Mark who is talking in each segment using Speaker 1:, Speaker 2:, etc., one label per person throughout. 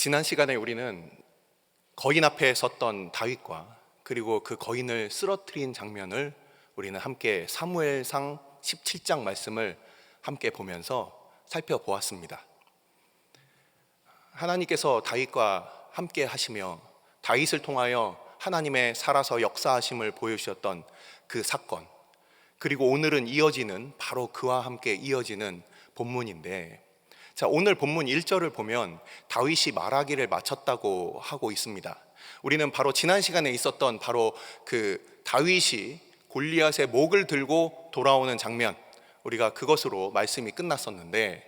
Speaker 1: 지난 시간에 우리는 거인 앞에 섰던 다윗과 그리고 그 거인을 쓰러뜨린 장면을 우리는 함께 사무엘상 17장 말씀을 함께 보면서 살펴보았습니다. 하나님께서 다윗과 함께 하시며 다윗을 통하여 하나님의 살아서 역사하심을 보여주셨던 그 사건, 그리고 오늘은 이어지는 바로 그와 함께 이어지는 본문인데, 자, 오늘 본문 1절을 보면 다윗이 말하기를 마쳤다고 하고 있습니다. 우리는 바로 지난 시간에 있었던 바로 그 다윗이 골리앗의 목을 들고 돌아오는 장면, 우리가 그것으로 말씀이 끝났었는데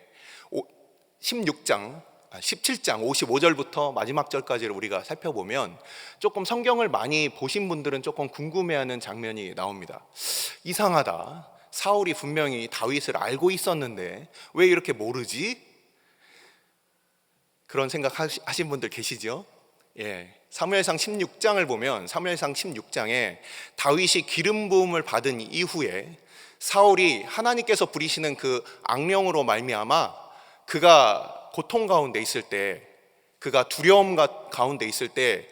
Speaker 1: 17장 55절부터 마지막 절까지를 우리가 살펴보면 조금 성경을 많이 보신 분들은 조금 궁금해하는 장면이 나옵니다. 이상하다, 사울이 분명히 다윗을 알고 있었는데 왜 이렇게 모르지? 그런 생각 하신 분들 계시죠? 사무엘상 16장을 보면 사무엘상 16장에 다윗이 기름 부음을 받은 이후에 사울이 하나님께서 부리시는 그 악령으로 말미암아 그가 고통 가운데 있을 때, 그가 두려움 가운데 있을 때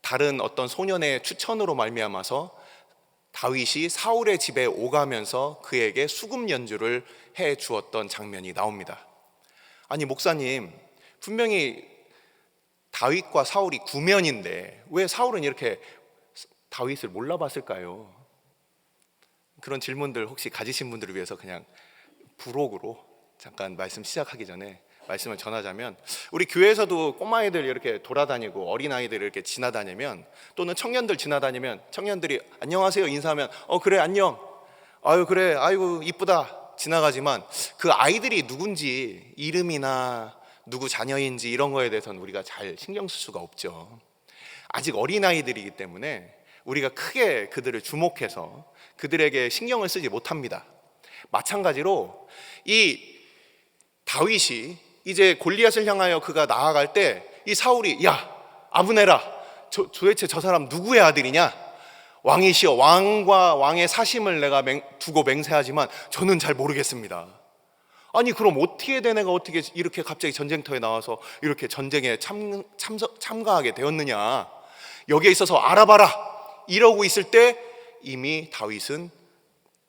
Speaker 1: 다른 어떤 소년의 추천으로 말미암아서 다윗이 사울의 집에 오가면서 그에게 수금 연주를 해 주었던 장면이 나옵니다. 아니, 목사님, 분명히 다윗과 사울이 구면인데 왜 사울은 이렇게 다윗을 몰라봤을까요? 그런 질문들 혹시 가지신 분들을 위해서 그냥 부록으로 잠깐 말씀 시작하기 전에 말씀을 전하자면, 우리 교회에서도 꼬마애들 이렇게 돌아다니고 어린아이들 이렇게 지나다니면, 또는 청년들 지나다니면 청년들이 안녕하세요 인사하면 그래 안녕, 아유 그래, 아이고 이쁘다 지나가지만 그 아이들이 누군지, 이름이나 누구 자녀인지 이런 거에 대해서는 우리가 잘 신경 쓸 수가 없죠. 아직 어린아이들이기 때문에 우리가 크게 그들을 주목해서 그들에게 신경을 쓰지 못합니다. 마찬가지로 이 다윗이 이제 골리앗을 향하여 그가 나아갈 때 이 사울이, 야 아브네라, 도대체 저 사람 누구의 아들이냐? 왕이시여, 왕과 왕의 사심을 내가 두고 맹세하지만 저는 잘 모르겠습니다. 아니, 그럼 어떻게 된 애가 어떻게 이렇게 갑자기 전쟁터에 나와서 이렇게 전쟁에 참가하게 되었느냐, 여기에 있어서 알아봐라, 이러고 있을 때 이미 다윗은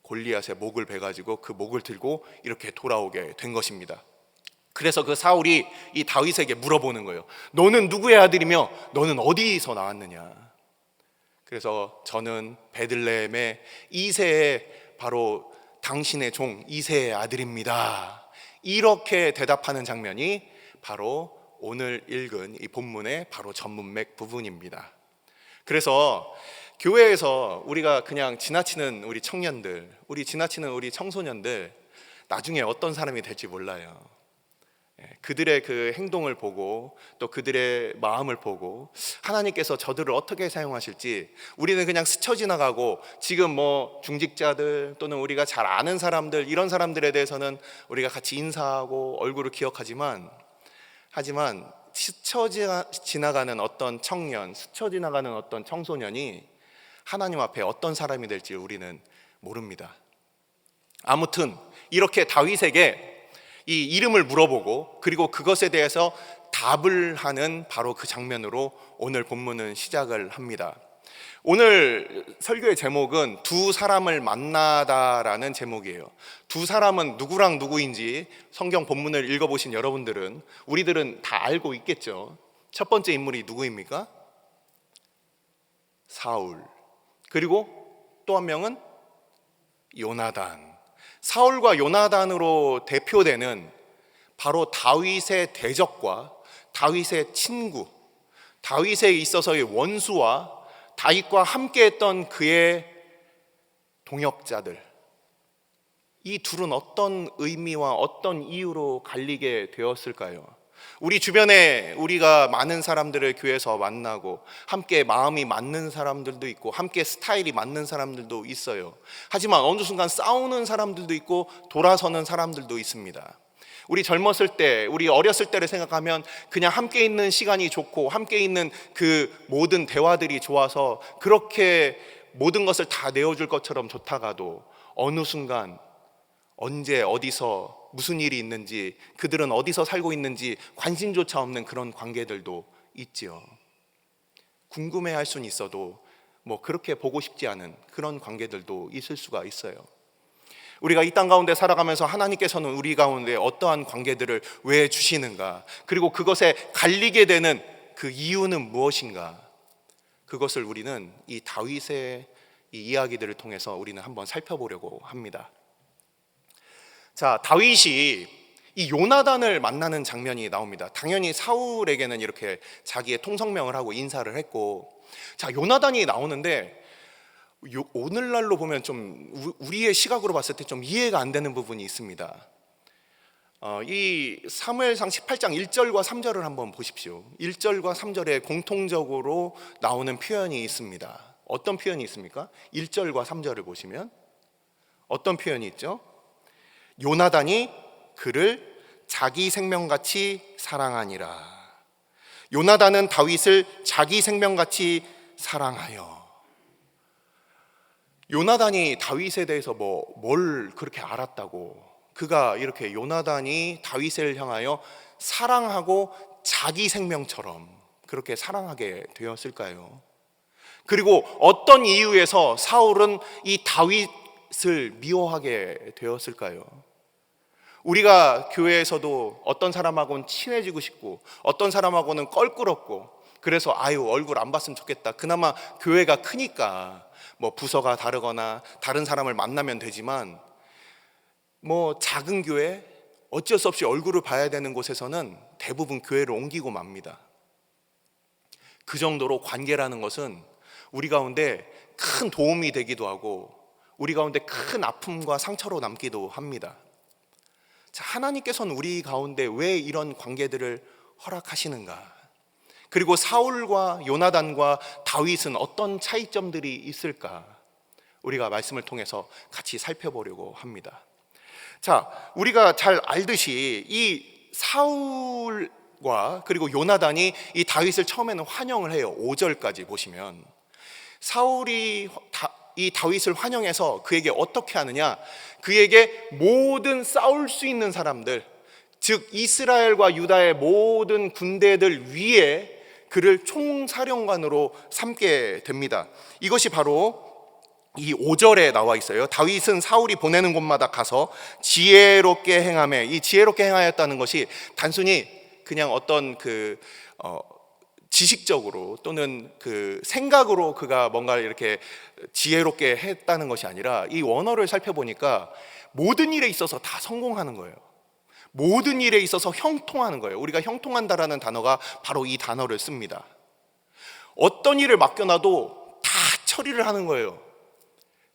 Speaker 1: 골리앗의 목을 베가지고 그 목을 들고 이렇게 돌아오게 된 것입니다. 그래서 그 사울이 이 다윗에게 물어보는 거예요. 너는 누구의 아들이며 너는 어디서 나왔느냐? 그래서 저는 베들레헴의 이새의, 바로 당신의 종 이새의 아들입니다, 이렇게 대답하는 장면이 바로 오늘 읽은 이 본문의 바로 전문맥 부분입니다. 그래서 교회에서 우리가 그냥 지나치는 우리 청년들, 지나치는 우리 청소년들, 나중에 어떤 사람이 될지 몰라요. 그들의 그 행동을 보고 또 그들의 마음을 보고 하나님께서 저들을 어떻게 사용하실지 우리는 그냥 스쳐 지나가고, 지금 뭐 중직자들 또는 우리가 잘 아는 사람들, 이런 사람들에 대해서는 우리가 같이 인사하고 얼굴을 기억하지만, 하지만 스쳐 지나가는 어떤 청년, 스쳐 지나가는 어떤 청소년이 하나님 앞에 어떤 사람이 될지 우리는 모릅니다. 아무튼 이렇게 다윗에게 이 이름을 물어보고 그리고 그것에 대해서 답을 하는 바로 그 장면으로 오늘 본문은 시작을 합니다. 오늘 설교의 제목은 두 사람을 만나다라는 제목이에요. 두 사람은 누구랑 누구인지 성경 본문을 읽어보신 여러분들은, 우리들은 다 알고 있겠죠. 첫 번째 인물이 누구입니까? 사울. 그리고 또 한 명은 요나단. 사울과 요나단으로 대표되는 바로 다윗의 대적과 다윗의 친구, 다윗에 있어서의 원수와 다윗과 함께했던 그의 동역자들, 이 둘은 어떤 의미와 어떤 이유로 갈리게 되었을까요? 우리 주변에 우리가 많은 사람들을 교회에서 만나고 함께 마음이 맞는 사람들도 있고 함께 스타일이 맞는 사람들도 있어요. 하지만 어느 순간 싸우는 사람들도 있고 돌아서는 사람들도 있습니다. 우리 젊었을 때, 우리 어렸을 때를 생각하면 그냥 함께 있는 시간이 좋고 함께 있는 그 모든 대화들이 좋아서 그렇게 모든 것을 다 내어줄 것처럼 좋다가도 어느 순간 언제 어디서 무슨 일이 있는지, 그들은 어디서 살고 있는지 관심조차 없는 그런 관계들도 있지요. 궁금해할 수는 있어도 그렇게 보고 싶지 않은 그런 관계들도 있을 수가 있어요. 우리가 이 땅 가운데 살아가면서 하나님께서는 우리 가운데 어떠한 관계들을 왜 주시는가, 그리고 그것에 갈리게 되는 그 이유는 무엇인가, 그것을 우리는 이 다윗의 이 이야기들을 통해서 우리는 한번 살펴보려고 합니다. 자, 다윗이 이 요나단을 만나는 장면이 나옵니다. 당연히 사울에게는 이렇게 자기의 통성명을 하고 인사를 했고, 자, 요나단이 나오는데 오늘날로 보면 좀 우리의 시각으로 봤을 때 좀 이해가 안 되는 부분이 있습니다. 이 사무엘상 18장 1절과 3절을 한번 보십시오. 1절과 3절에 공통적으로 나오는 표현이 있습니다. 어떤 표현이 있습니까? 1절과 3절을 보시면 어떤 표현이 있죠? 요나단이 그를 자기 생명같이 사랑하니라. 요나단은 다윗을 자기 생명같이 사랑하여. 요나단이 다윗에 대해서 뭘 그렇게 알았다고 그가 이렇게 요나단이 다윗을 향하여 사랑하고 자기 생명처럼 그렇게 사랑하게 되었을까요? 그리고 어떤 이유에서 사울은 이 다윗을 미워하게 되었을까요? 우리가 교회에서도 어떤 사람하고는 친해지고 싶고 어떤 사람하고는 껄끄럽고, 그래서 얼굴 안 봤으면 좋겠다, 그나마 교회가 크니까 부서가 다르거나 다른 사람을 만나면 되지만 작은 교회, 어쩔 수 없이 얼굴을 봐야 되는 곳에서는 대부분 교회를 옮기고 맙니다. 그 정도로 관계라는 것은 우리 가운데 큰 도움이 되기도 하고 우리 가운데 큰 아픔과 상처로 남기도 합니다. 자, 하나님께서는 우리 가운데 왜 이런 관계들을 허락하시는가? 그리고 사울과 요나단과 다윗은 어떤 차이점들이 있을까? 우리가 말씀을 통해서 같이 살펴보려고 합니다. 자, 우리가 잘 알듯이 이 사울과 그리고 요나단이 이 다윗을 처음에는 환영을 해요. 5절까지 보시면 사울이 이 다윗을 환영해서 그에게 어떻게 하느냐, 그에게 모든 싸울 수 있는 사람들, 즉 이스라엘과 유다의 모든 군대들 위에 그를 총사령관으로 삼게 됩니다. 이것이 바로 이 5절에 나와 있어요. 다윗은 사울이 보내는 곳마다 가서 지혜롭게 행하며, 이 지혜롭게 행하였다는 것이 단순히 그냥 어떤 지식적으로 또는 생각으로 그가 뭔가 이렇게 지혜롭게 했다는 것이 아니라 이 원어를 살펴보니까 모든 일에 있어서 다 성공하는 거예요. 모든 일에 있어서 형통하는 거예요. 우리가 형통한다라는 단어가 바로 이 단어를 씁니다. 어떤 일을 맡겨놔도 다 처리를 하는 거예요.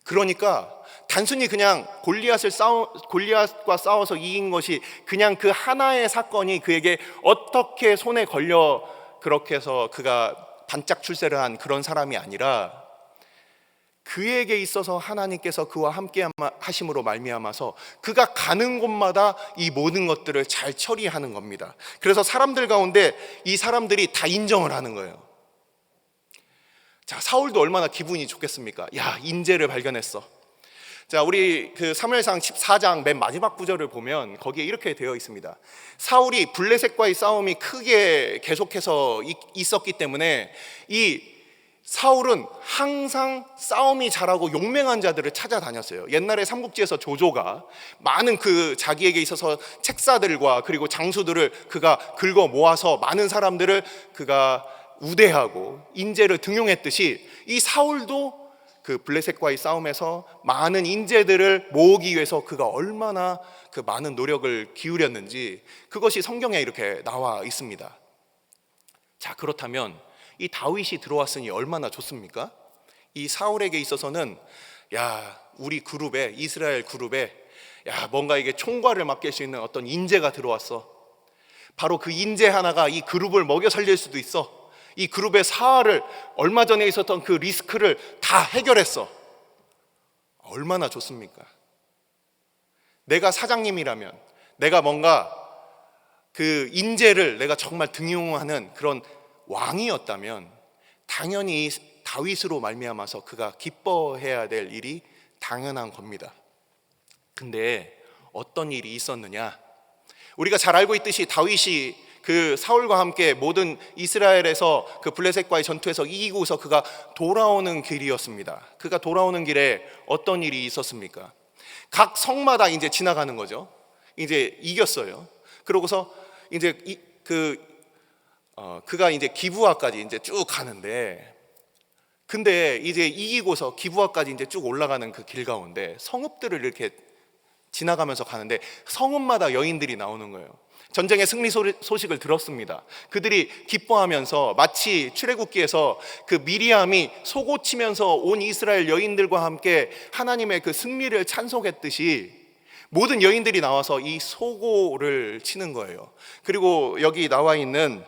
Speaker 1: 그러니까 단순히 그냥 골리앗과 싸워서 이긴 것이 그냥 그 하나의 사건이 그에게 어떻게 손에 걸려 그렇게 해서 그가 반짝 출세를 한 그런 사람이 아니라, 그에게 있어서 하나님께서 그와 함께 하심으로 말미암아서 그가 가는 곳마다 이 모든 것들을 잘 처리하는 겁니다. 그래서 사람들 가운데 이 사람들이 다 인정을 하는 거예요. 자, 사울도 얼마나 기분이 좋겠습니까? 야, 인재를 발견했어. 자, 우리 사무엘상 14장 맨 마지막 구절을 보면 거기에 이렇게 되어 있습니다. 사울이 블레셋과의 싸움이 크게 계속해서 있었기 때문에 이 사울은 항상 싸움이 잘하고 용맹한 자들을 찾아다녔어요. 옛날에 삼국지에서 조조가 많은 자기에게 있어서 책사들과 그리고 장수들을 그가 긁어 모아서 많은 사람들을 그가 우대하고 인재를 등용했듯이, 이 사울도 블레셋과의 싸움에서 많은 인재들을 모으기 위해서 그가 얼마나 많은 노력을 기울였는지 그것이 성경에 이렇게 나와 있습니다. 자, 그렇다면 이 다윗이 들어왔으니 얼마나 좋습니까? 이 사울에게 있어서는 우리 그룹에, 이스라엘 그룹에 뭔가 이게 총괄을 맡길 수 있는 어떤 인재가 들어왔어. 바로 그 인재 하나가 이 그룹을 먹여 살릴 수도 있어. 이 그룹의 사활을, 얼마 전에 있었던 그 리스크를 다 해결했어. 얼마나 좋습니까? 내가 사장님이라면, 내가 뭔가 인재를 내가 정말 등용하는 그런 왕이었다면 당연히 다윗으로 말미암아서 그가 기뻐해야 될 일이 당연한 겁니다. 근데 어떤 일이 있었느냐? 우리가 잘 알고 있듯이 다윗이 그 사울과 함께 모든 이스라엘에서 그 블레셋과의 전투에서 이기고서 그가 돌아오는 길이었습니다. 그가 돌아오는 길에 어떤 일이 있었습니까? 각 성마다 이제 지나가는 거죠. 이제 이겼어요. 그러고서 이제 그가 이제 기브아까지 이제 쭉 가는데, 근데 이제 이기고서 기브아까지 이제 쭉 올라가는 그 길 가운데 성읍들을 이렇게 지나가면서 가는데 성읍마다 여인들이 나오는 거예요. 전쟁의 승리 소식을 들었습니다. 그들이 기뻐하면서 마치 출애굽기에서 그 미리암이 소고치면서 온 이스라엘 여인들과 함께 하나님의 그 승리를 찬송했듯이 모든 여인들이 나와서 이 소고를 치는 거예요. 그리고 여기 나와 있는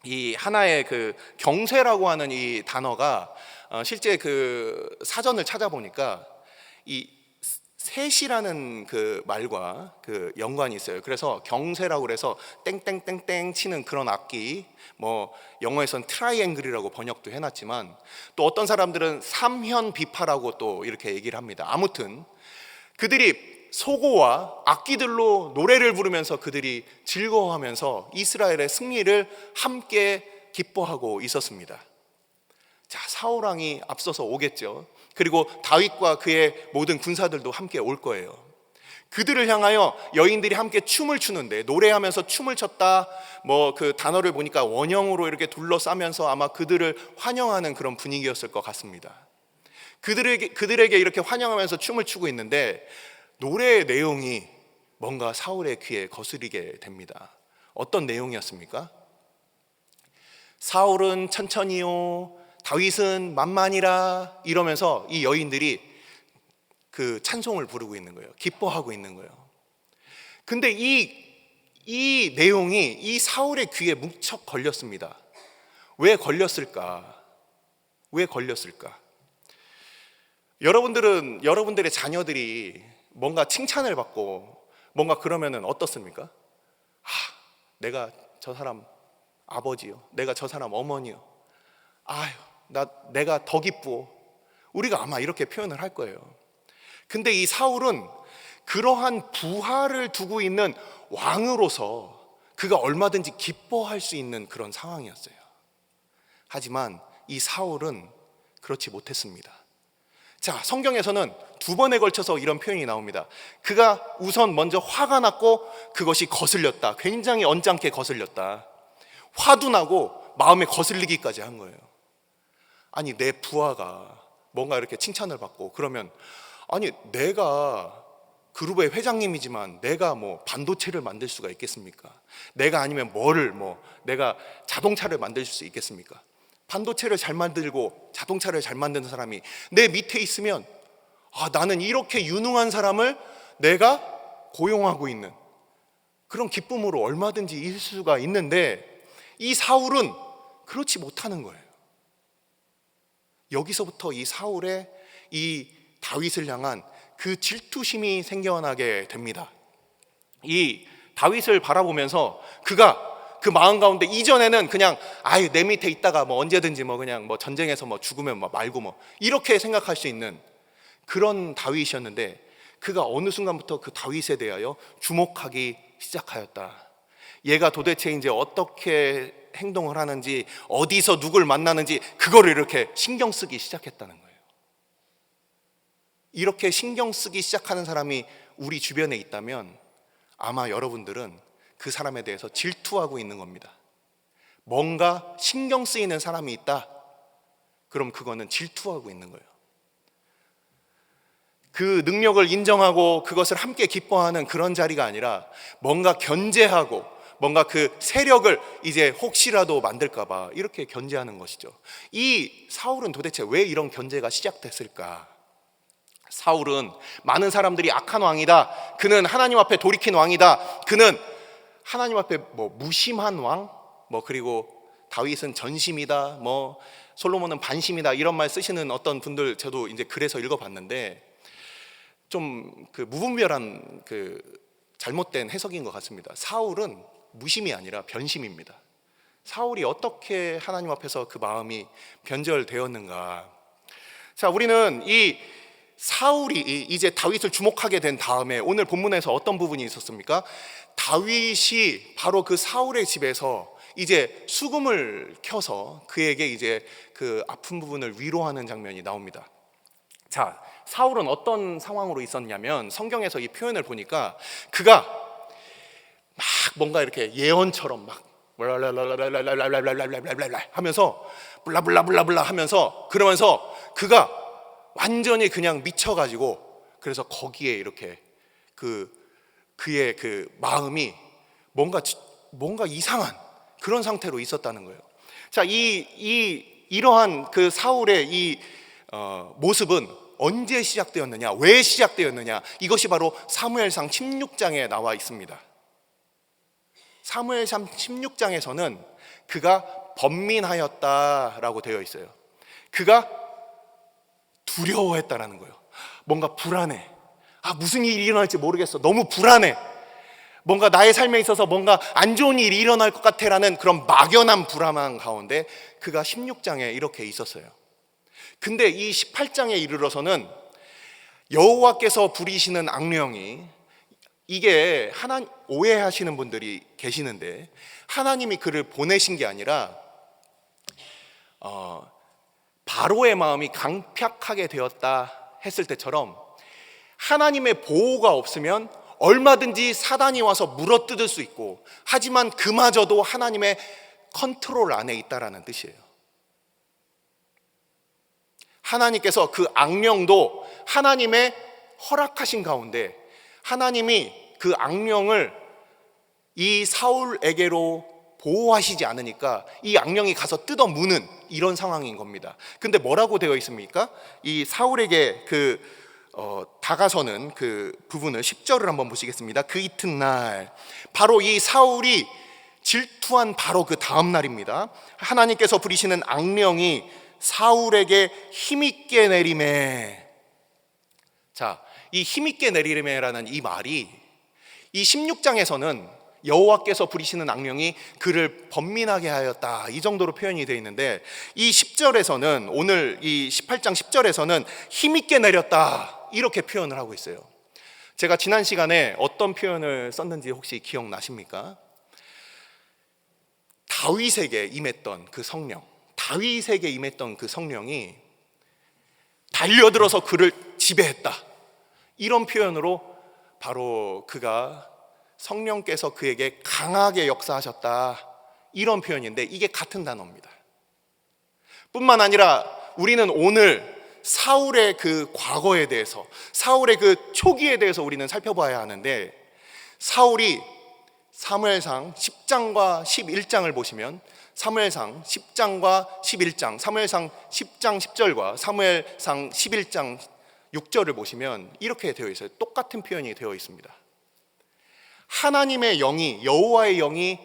Speaker 1: 이 하나의 그 경쇠라고 하는 이 단어가 실제 그 사전을 찾아보니까 이 셋이라는 그 말과 그 연관이 있어요. 그래서 경쇠라고 그래서 땡땡땡땡 치는 그런 악기, 뭐 영어에선 트라이앵글이라고 번역도 해놨지만 또 어떤 사람들은 삼현비파라고 또 이렇게 얘기를 합니다. 아무튼 그들이 소고와 악기들로 노래를 부르면서 그들이 즐거워하면서 이스라엘의 승리를 함께 기뻐하고 있었습니다. 자, 사울 왕이 앞서서 오겠죠. 그리고 다윗과 그의 모든 군사들도 함께 올 거예요. 그들을 향하여 여인들이 함께 춤을 추는데, 노래하면서 춤을 췄다, 뭐 그 단어를 보니까 원형으로 이렇게 둘러싸면서 아마 그들을 환영하는 그런 분위기였을 것 같습니다. 그들에게 이렇게 환영하면서 춤을 추고 있는데 노래의 내용이 뭔가 사울의 귀에 거스리게 됩니다. 어떤 내용이었습니까? 사울은 천천히요, 다윗은 만만이라, 이러면서 이 여인들이 그 찬송을 부르고 있는 거예요. 기뻐하고 있는 거예요. 근데 이 내용이 이 사울의 귀에 묵쩍 걸렸습니다. 왜 걸렸을까? 왜 걸렸을까? 여러분들의 자녀들이 뭔가 칭찬을 받고 뭔가 그러면은 어떻습니까? 내가 저 사람 아버지요, 내가 저 사람 어머니요, 내가 더 기쁘어. 우리가 아마 이렇게 표현을 할 거예요. 근데 이 사울은 그러한 부하를 두고 있는 왕으로서 그가 얼마든지 기뻐할 수 있는 그런 상황이었어요. 하지만 이 사울은 그렇지 못했습니다. 자, 성경에서는 두 번에 걸쳐서 이런 표현이 나옵니다. 그가 우선 먼저 화가 났고 그것이 거슬렸다. 굉장히 언짢게 거슬렸다. 화도 나고 마음에 거슬리기까지 한 거예요. 아니, 내 부하가 뭔가 이렇게 칭찬을 받고 그러면, 아니, 내가 그룹의 회장님이지만 내가 뭐 반도체를 만들 수가 있겠습니까? 내가 아니면 내가 자동차를 만들 수 있겠습니까? 반도체를 잘 만들고 자동차를 잘 만드는 사람이 내 밑에 있으면, 나는 이렇게 유능한 사람을 내가 고용하고 있는 그런 기쁨으로 얼마든지 있을 수가 있는데, 이 사울은 그렇지 못하는 거예요. 여기서부터 이 사울의 이 다윗을 향한 그 질투심이 생겨나게 됩니다. 이 다윗을 바라보면서 그가 그 마음 가운데, 이전에는 그냥 내 밑에 있다가 뭐 언제든지 뭐 그냥 뭐 전쟁에서 뭐 죽으면 뭐 말고 뭐 이렇게 생각할 수 있는 그런 다윗이었는데, 그가 어느 순간부터 그 다윗에 대하여 주목하기 시작하였다. 얘가 도대체 이제 어떻게 행동을 하는지, 어디서 누굴 만나는지 그거를 이렇게 신경 쓰기 시작했다는 거예요. 이렇게 신경 쓰기 시작하는 사람이 우리 주변에 있다면 아마 여러분들은 그 사람에 대해서 질투하고 있는 겁니다. 뭔가 신경 쓰이는 사람이 있다, 그럼 그거는 질투하고 있는 거예요. 그 능력을 인정하고 그것을 함께 기뻐하는 그런 자리가 아니라 뭔가 견제하고 뭔가 그 세력을 이제 혹시라도 만들까 봐 이렇게 견제하는 것이죠. 이 사울은 도대체 왜 이런 견제가 시작됐을까? 사울은 많은 사람들이 악한 왕이다, 그는 하나님 앞에 돌이킨 왕이다, 그는 하나님 앞에 뭐 무심한 왕, 뭐 그리고 다윗은 전심이다, 뭐 솔로몬은 반심이다, 이런 말 쓰시는 어떤 분들 저도 이제 그래서 읽어봤는데 좀 그 무분별한 그 잘못된 해석인 것 같습니다. 사울은 무심이 아니라 변심입니다. 사울이 어떻게 하나님 앞에서 그 마음이 변절되었는가? 자, 우리는 이 사울이 이제 다윗을 주목하게 된 다음에 오늘 본문에서 어떤 부분이 있었습니까? 다윗이 바로 그 사울의 집에서 이제 수금을 켜서 그에게 이제 그 아픈 부분을 위로하는 장면이 나옵니다. 자, 사울은 어떤 상황으로 있었냐면 성경에서 이 표현을 보니까 그가 막 뭔가 이렇게 예언처럼 막 하면서 블라블라블라블라 하면서 그러면서 그가 완전히 그냥 미쳐가지고 그래서 거기에 이렇게 그의 그 마음이 뭔가 이상한 그런 상태로 있었다는 거예요. 자, 이러한 그 사울의 이 모습은 언제 시작되었느냐, 왜 시작되었느냐, 이것이 바로 사무엘상 16장에 나와 있습니다. 사무엘상 16장에서는 그가 번민하였다라고 되어 있어요. 그가 두려워했다라는 거예요. 뭔가 불안해. 무슨 일이 일어날지 모르겠어. 너무 불안해. 뭔가 나의 삶에 있어서 뭔가 안 좋은 일이 일어날 것 같아라는 그런 막연한 불안한 가운데 그가 16장에 이렇게 있었어요. 근데 이 18장에 이르러서는 여호와께서 부리시는 악령이, 이게 오해하시는 분들이 계시는데, 하나님이 그를 보내신 게 아니라 바로의 마음이 강팍하게 되었다 했을 때처럼 하나님의 보호가 없으면 얼마든지 사단이 와서 물어뜯을 수 있고, 하지만 그마저도 하나님의 컨트롤 안에 있다라는 뜻이에요. 하나님께서 그 악령도 하나님의 허락하신 가운데 하나님이 그 악령을 이 사울에게로 보호하시지 않으니까 이 악령이 가서 뜯어무는 이런 상황인 겁니다. 근데 뭐라고 되어 있습니까? 이 사울에게 다가서는 그 부분을 10절을 한번 보시겠습니다. 그 이튿날, 바로 이 사울이 질투한 바로 그 다음 날입니다. 하나님께서 부리시는 악령이 사울에게 힘있게 내리매. 자, 이 힘있게 내리매라는 이 말이 이 16장에서는 여호와께서 부리시는 악령이 그를 번민하게 하였다, 이 정도로 표현이 되어 있는데, 이 10절에서는, 오늘 이 18장 10절에서는 힘있게 내렸다 이렇게 표현을 하고 있어요. 제가 지난 시간에 어떤 표현을 썼는지 혹시 기억나십니까? 다윗에게 임했던 그 성령, 다윗에게 임했던 그 성령이 달려들어서 그를 지배했다, 이런 표현으로 바로 그가 성령께서 그에게 강하게 역사하셨다, 이런 표현인데 이게 같은 단어입니다. 뿐만 아니라 우리는 오늘 사울의 그 과거에 대해서, 사울의 그 초기에 대해서 우리는 살펴봐야 하는데, 사울이 사무엘상 10장과 11장을 보시면 사무엘상 10장과 11장, 사무엘상 10장 10절과 사무엘상 11장 6절을 보시면 이렇게 되어 있어요. 똑같은 표현이 되어 있습니다. 하나님의 영이, 여호와의 영이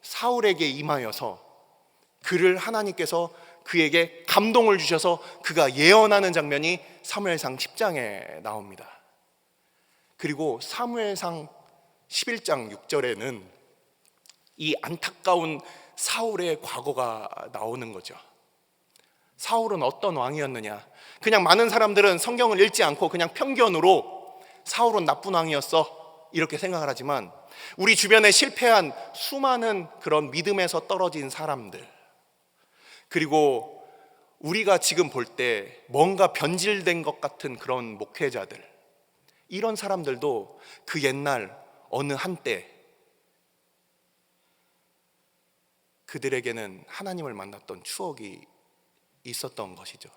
Speaker 1: 사울에게 임하여서 그를 하나님께서 그에게 감동을 주셔서 그가 예언하는 장면이 사무엘상 10장에 나옵니다. 그리고 사무엘상 11장 6절에는 이 안타까운 사울의 과거가 나오는 거죠. 사울은 어떤 왕이었느냐? 그냥 많은 사람들은 성경을 읽지 않고 그냥 편견으로 사울은 나쁜 왕이었어 이렇게 생각을 하지만, 우리 주변에 실패한 수많은 그런 믿음에서 떨어진 사람들, 그리고 우리가 지금 볼 때 뭔가 변질된 것 같은 그런 목회자들, 이런 사람들도 그 옛날 어느 한때 그들에게는 하나님을 만났던 추억이 있었던 것이죠.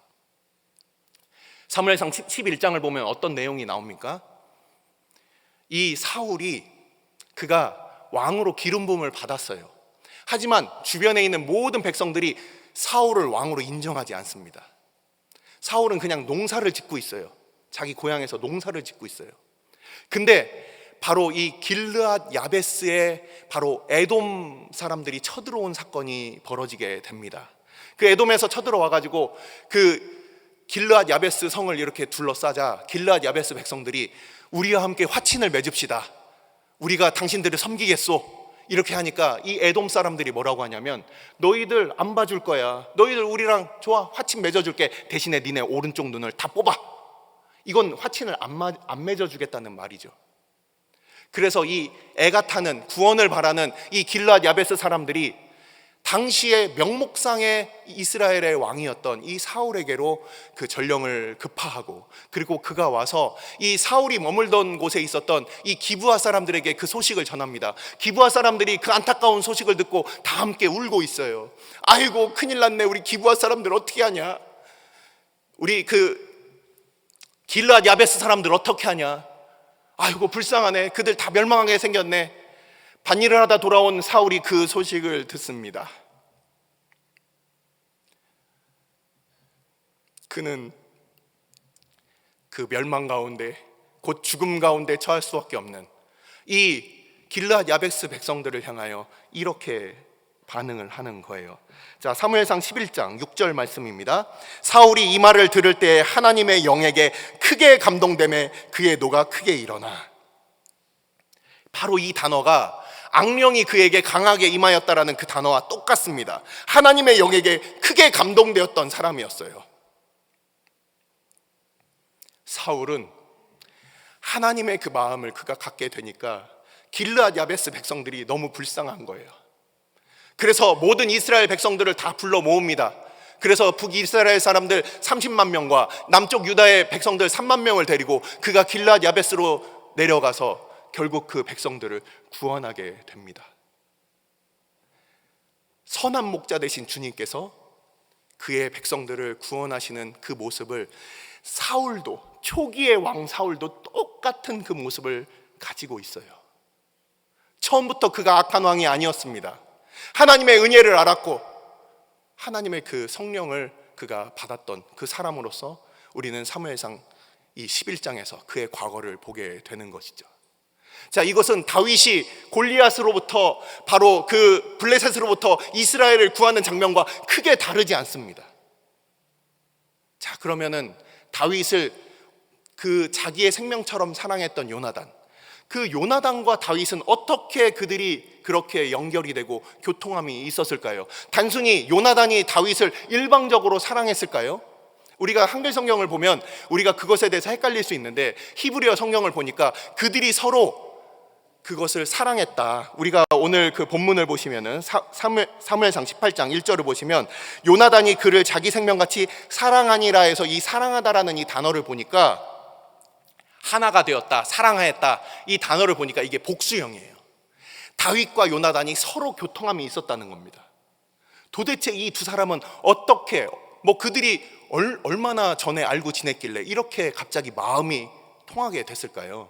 Speaker 1: 사무엘상 11장을 보면 어떤 내용이 나옵니까? 이 사울이 그가 왕으로 기름 부음을 받았어요. 하지만 주변에 있는 모든 백성들이 사울을 왕으로 인정하지 않습니다. 사울은 그냥 농사를 짓고 있어요. 자기 고향에서 농사를 짓고 있어요. 근데 바로 이 길르앗 야베스에 바로 에돔 사람들이 쳐들어온 사건이 벌어지게 됩니다. 그 에돔에서 쳐들어와가지고 그 길르앗 야베스 성을 이렇게 둘러싸자 길르앗 야베스 백성들이 우리와 함께 화친을 맺읍시다, 우리가 당신들을 섬기겠소, 이렇게 하니까 이 에돔 사람들이 뭐라고 하냐면, 너희들 안 봐줄 거야, 너희들 우리랑 좋아, 화친 맺어줄게, 대신에 니네 오른쪽 눈을 다 뽑아, 이건 화친을 안 맺어주겠다는 말이죠. 그래서 이 애가 타는 구원을 바라는 이 길르앗 야베스 사람들이 당시의 명목상의 이스라엘의 왕이었던 이 사울에게로 그 전령을 급파하고, 그리고 그가 와서 이 사울이 머물던 곳에 있었던 이 기브아 사람들에게 그 소식을 전합니다. 기브아 사람들이 그 안타까운 소식을 듣고 다 함께 울고 있어요. 아이고 큰일 났네, 우리 기브아 사람들 어떻게 하냐, 우리 그 길르앗 야베스 사람들 어떻게 하냐, 아이고 불쌍하네, 그들 다 멸망하게 생겼네. 밭일을 하다 돌아온 사울이 그 소식을 듣습니다. 그는 그 멸망 가운데, 곧 죽음 가운데 처할 수밖에 없는 이 길르앗 야베스 백성들을 향하여 이렇게 반응을 하는 거예요. 자, 사무엘상 11장 6절 말씀입니다. 사울이 이 말을 들을 때 하나님의 영에게 크게 감동되매 그의 노가 크게 일어나. 바로 이 단어가 악령이 그에게 강하게 임하였다라는 그 단어와 똑같습니다. 하나님의 영에게 크게 감동되었던 사람이었어요. 사울은 하나님의 그 마음을 그가 갖게 되니까 길르앗 야베스 백성들이 너무 불쌍한 거예요. 그래서 모든 이스라엘 백성들을 다 불러 모읍니다. 그래서 북이스라엘 사람들 30만 명과 남쪽 유다의 백성들 3만 명을 데리고 그가 길르앗 야베스로 내려가서 결국 그 백성들을 구원하게 됩니다. 선한 목자 되신 주님께서 그의 백성들을 구원하시는 그 모습을 사울도, 초기의 왕 사울도 똑같은 그 모습을 가지고 있어요. 처음부터 그가 악한 왕이 아니었습니다. 하나님의 은혜를 알았고 하나님의 그 성령을 그가 받았던 그 사람으로서 우리는 사무엘상 이 11장에서 그의 과거를 보게 되는 것이죠. 자, 이것은 다윗이 골리앗으로부터, 바로 그 블레셋으로부터 이스라엘을 구하는 장면과 크게 다르지 않습니다. 자, 그러면은 다윗을 그 자기의 생명처럼 사랑했던 요나단, 그 요나단과 다윗은 어떻게 그들이 그렇게 연결이 되고 교통함이 있었을까요? 단순히 요나단이 다윗을 일방적으로 사랑했을까요? 우리가 한글 성경을 보면 우리가 그것에 대해서 헷갈릴 수 있는데, 히브리어 성경을 보니까 그들이 서로 그것을 사랑했다. 우리가 오늘 그 본문을 보시면은 사무엘상 18장 1절을 보시면 요나단이 그를 자기 생명같이 사랑하니라 해서 이 사랑하다라는 이 단어를 보니까 하나가 되었다, 사랑하였다, 이 단어를 보니까 이게 복수형이에요. 다윗과 요나단이 서로 교통함이 있었다는 겁니다. 도대체 이 두 사람은 어떻게, 그들이 얼마나 전에 알고 지냈길래 이렇게 갑자기 마음이 통하게 됐을까요?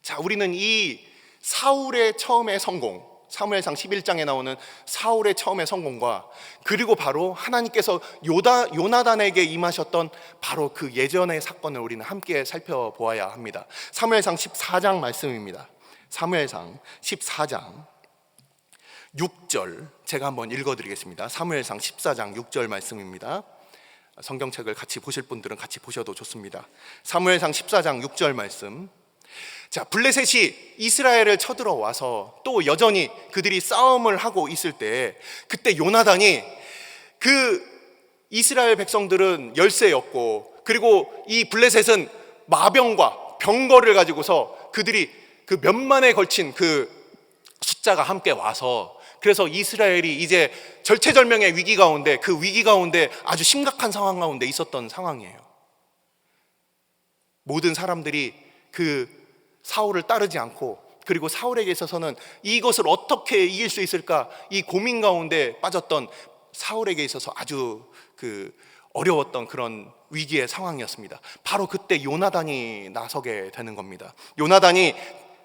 Speaker 1: 자, 우리는 이 사울의 처음의 성공, 사무엘상 11장에 나오는 사울의 처음의 성공과, 그리고 바로 하나님께서 요나단에게 임하셨던 바로 그 예전의 사건을 우리는 함께 살펴보아야 합니다. 사무엘상 14장 말씀입니다. 사무엘상 14장 6절 제가 한번 읽어드리겠습니다. 사무엘상 14장 6절 말씀입니다. 성경책을 같이 보실 분들은 같이 보셔도 좋습니다. 사무엘상 14장 6절 말씀. 자, 블레셋이 이스라엘을 쳐들어와서 또 여전히 그들이 싸움을 하고 있을 때, 그때 요나단이, 그 이스라엘 백성들은 열세였고, 그리고 이 블레셋은 마병과 병거를 가지고서 그들이 그 몇만에 걸친 그 숫자가 함께 와서, 그래서 이스라엘이 이제 절체절명의 위기 가운데, 그 위기 가운데 아주 심각한 상황 가운데 있었던 상황이에요. 모든 사람들이 그 사울을 따르지 않고, 그리고 사울에게 있어서는 이것을 어떻게 이길 수 있을까, 이 고민 가운데 빠졌던 사울에게 있어서 아주 그 어려웠던 그런 위기의 상황이었습니다. 바로 그때 요나단이 나서게 되는 겁니다. 요나단이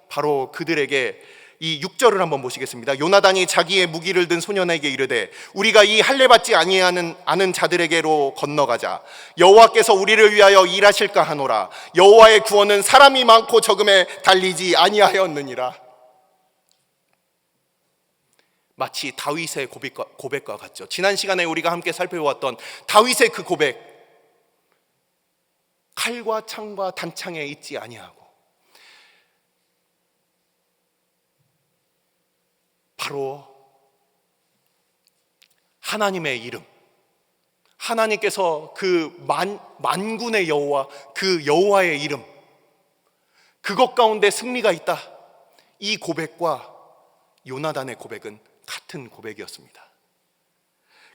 Speaker 1: 바로 그들에게, 이 6절을 한번 보시겠습니다. 요나단이 자기의 무기를 든 소년에게 이르되 우리가 이 할례 받지 아는 자들에게로 건너가자. 여호와께서 우리를 위하여 일하실까 하노라. 여호와의 구원은 사람이 많고 적음에 달리지 아니하였느니라. 마치 다윗의 고백과 같죠. 지난 시간에 우리가 함께 살펴보았던 다윗의 그 고백, 칼과 창과 단창에 있지 아니하고 바로 하나님의 이름, 하나님께서 그 만군의 여호와, 그 여호와의 이름, 그것 가운데 승리가 있다. 이 고백과 요나단의 고백은 같은 고백이었습니다.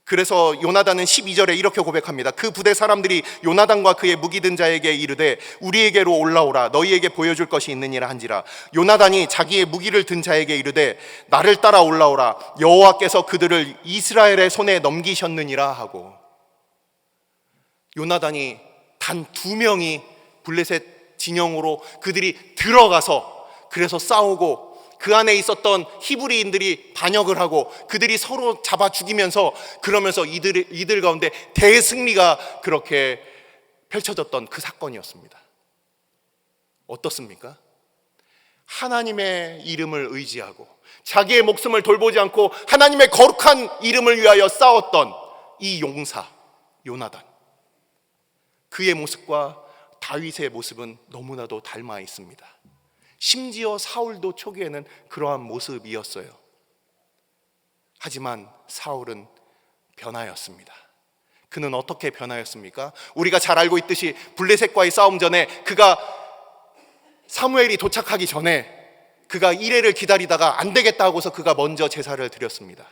Speaker 1: 그래서 요나단은 12절에 이렇게 고백합니다. 그 부대 사람들이 요나단과 그의 무기 든 자에게 이르되 우리에게로 올라오라, 너희에게 보여줄 것이 있느니라 한지라. 요나단이 자기의 무기를 든 자에게 이르되 나를 따라 올라오라, 여호와께서 그들을 이스라엘의 손에 넘기셨느니라 하고, 요나단이 단 2명이 블레셋 진영으로 그들이 들어가서 그래서 싸우고, 그 안에 있었던 히브리인들이 반역을 하고 그들이 서로 잡아 죽이면서, 그러면서 이들 가운데 대승리가 그렇게 펼쳐졌던 그 사건이었습니다. 어떻습니까? 하나님의 이름을 의지하고 자기의 목숨을 돌보지 않고 하나님의 거룩한 이름을 위하여 싸웠던 이 용사 요나단, 그의 모습과 다윗의 모습은 너무나도 닮아 있습니다. 심지어 사울도 초기에는 그러한 모습이었어요. 하지만 사울은 변하였습니다. 그는 어떻게 변하였습니까? 우리가 잘 알고 있듯이 블레셋과의 싸움 전에, 그가 사무엘이 도착하기 전에 그가 이레를 기다리다가 안 되겠다 하고서 그가 먼저 제사를 드렸습니다.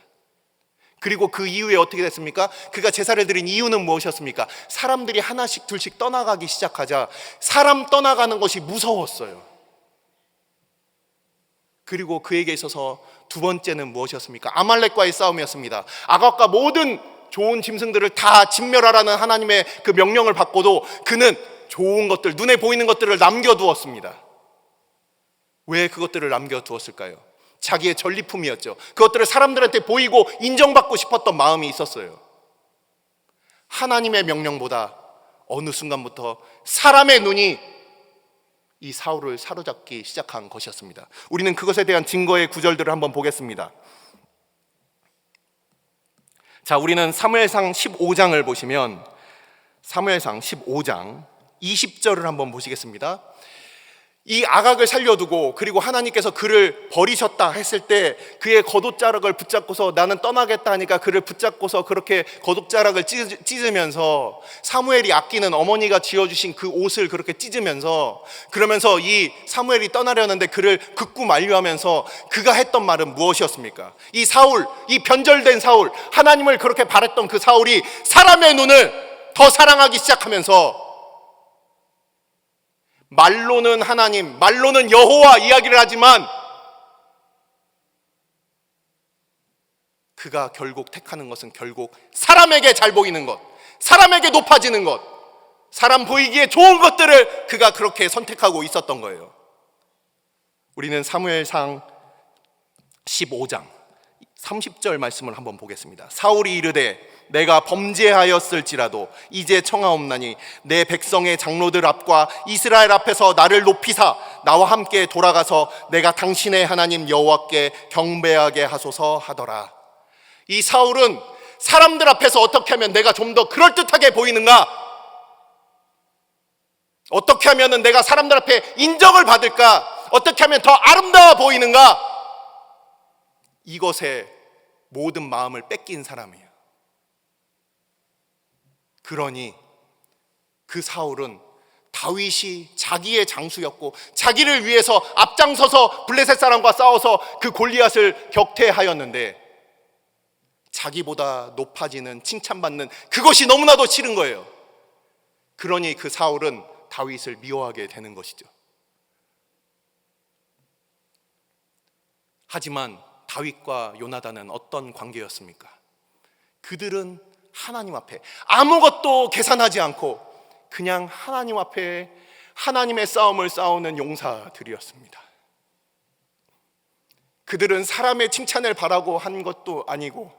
Speaker 1: 그리고 그 이후에 어떻게 됐습니까? 그가 제사를 드린 이유는 무엇이었습니까? 사람들이 하나씩 둘씩 떠나가기 시작하자 사람 떠나가는 것이 무서웠어요. 그리고 그에게 있어서 두 번째는 무엇이었습니까? 아말렉과의 싸움이었습니다. 아각과 모든 좋은 짐승들을 다 진멸하라는 하나님의 그 명령을 받고도 그는 좋은 것들, 눈에 보이는 것들을 남겨두었습니다. 왜 그것들을 남겨두었을까요? 자기의 전리품이었죠. 그것들을 사람들한테 보이고 인정받고 싶었던 마음이 있었어요. 하나님의 명령보다 어느 순간부터 사람의 눈이 이 사울을 사로잡기 시작한 것이었습니다. 우리는 그것에 대한 증거의 구절들을 한번 보겠습니다. 자, 우리는 사무엘상 15장을 보시면, 사무엘상 15장 20절을 한번 보시겠습니다. 이 아각을 살려두고 그리고 하나님께서 그를 버리셨다 했을 때 그의 겉옷자락을 붙잡고서 나는 떠나겠다 하니까 그를 붙잡고서 그렇게 겉옷자락을 찢으면서, 사무엘이 아끼는 어머니가 지어주신 그 옷을 그렇게 찢으면서, 그러면서 이 사무엘이 떠나려는데 그를 극구 만류하면서 그가 했던 말은 무엇이었습니까? 이 사울, 이 변절된 사울, 하나님을 그렇게 바랬던 그 사울이 사람의 눈을 더 사랑하기 시작하면서 말로는 하나님, 말로는 여호와 이야기를 하지만 그가 결국 택하는 것은 결국 사람에게 잘 보이는 것, 사람에게 높아지는 것, 사람 보이기에 좋은 것들을 그가 그렇게 선택하고 있었던 거예요. 우리는 사무엘상 15장 30절 말씀을 한번 보겠습니다. 사울이 이르되 내가 범죄하였을지라도 이제 청하옵나니 내 백성의 장로들 앞과 이스라엘 앞에서 나를 높이사 나와 함께 돌아가서 내가 당신의 하나님 여호와께 경배하게 하소서 하더라. 이 사울은 사람들 앞에서 어떻게 하면 내가 좀 더 그럴듯하게 보이는가, 어떻게 하면 내가 사람들 앞에 인정을 받을까, 어떻게 하면 더 아름다워 보이는가, 이것에 모든 마음을 뺏긴 사람이에요. 그러니 그 사울은 다윗이 자기의 장수였고 자기를 위해서 앞장서서 블레셋 사람과 싸워서 그 골리앗을 격퇴하였는데 자기보다 높아지는, 칭찬받는 그것이 너무나도 싫은 거예요. 그러니 그 사울은 다윗을 미워하게 되는 것이죠. 하지만 다윗과 요나단은 어떤 관계였습니까? 그들은 하나님 앞에 아무것도 계산하지 않고 그냥 하나님 앞에 하나님의 싸움을 싸우는 용사들이었습니다. 그들은 사람의 칭찬을 바라고 한 것도 아니고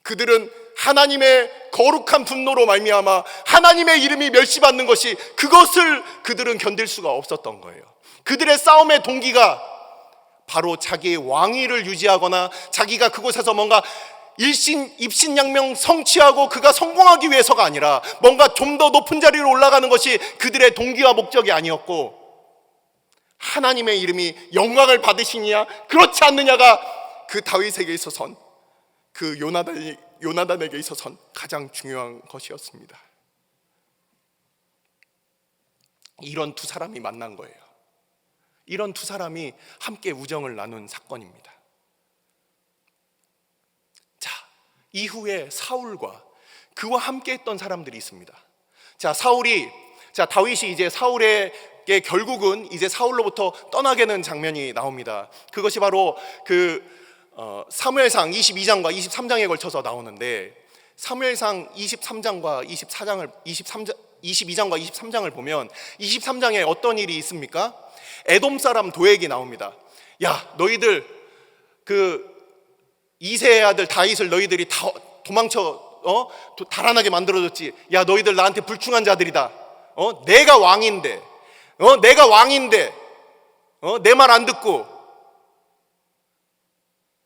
Speaker 1: 그들은 하나님의 거룩한 분노로 말미암아 하나님의 이름이 멸시받는 것이, 그것을 그들은 견딜 수가 없었던 거예요. 그들의 싸움의 동기가 바로 자기의 왕위를 유지하거나 자기가 그곳에서 뭔가 입신양명 성취하고 그가 성공하기 위해서가 아니라 뭔가 좀 더 높은 자리로 올라가는 것이 그들의 동기와 목적이 아니었고, 하나님의 이름이 영광을 받으시느냐 그렇지 않느냐가 그 다윗에게 있어선, 그 요나단이 요나단에게 있어서는 가장 중요한 것이었습니다. 이런 두 사람이 만난 거예요. 이런 두 사람이 함께 우정을 나눈 사건입니다. 자, 이후에 사울과 그와 함께 했던 사람들이 있습니다. 다윗이 이제 사울에게 결국은 이제 사울로부터 떠나게 되는 장면이 나옵니다. 그것이 바로 사무엘상 22장과 23장에 걸쳐서 나오는데, 사무엘상 22장과 23장을 보면 23장에 어떤 일이 있습니까? 에돔 사람 도액이 나옵니다. 야, 너희들 이새의 아들 다윗을 너희들이 다 도망쳐 달아나게 만들어줬지. 야, 너희들 나한테 불충한 자들이다. 내가 왕인데 내 말 안 듣고.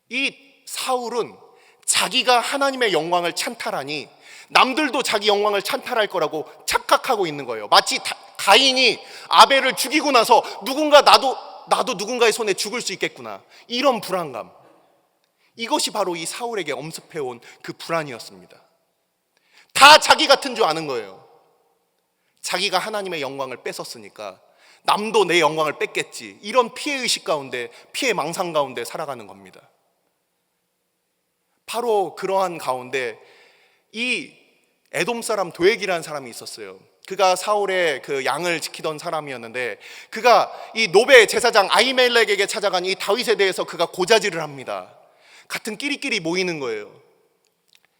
Speaker 1: 이 사울은 자기가 하나님의 영광을 찬탈하니 남들도 자기 영광을 찬탈할 거라고 착각하고 있는 거예요. 마치 가인이 아벨을 죽이고 나서 나도 누군가의 손에 죽을 수 있겠구나, 이런 불안감. 이것이 바로 이 사울에게 엄습해온 그 불안이었습니다. 다 자기 같은 줄 아는 거예요. 자기가 하나님의 영광을 뺏었으니까 남도 내 영광을 뺏겠지, 이런 피해의식 가운데, 피해 망상 가운데 살아가는 겁니다. 바로 그러한 가운데 이 에돔 사람 도액이라는 사람이 있었어요. 그가 사울의 그 양을 지키던 사람이었는데, 그가 이 노베 제사장 아히멜렉에게 찾아간 이 다윗에 대해서 그가 고자질을 합니다. 같은 끼리끼리 모이는 거예요.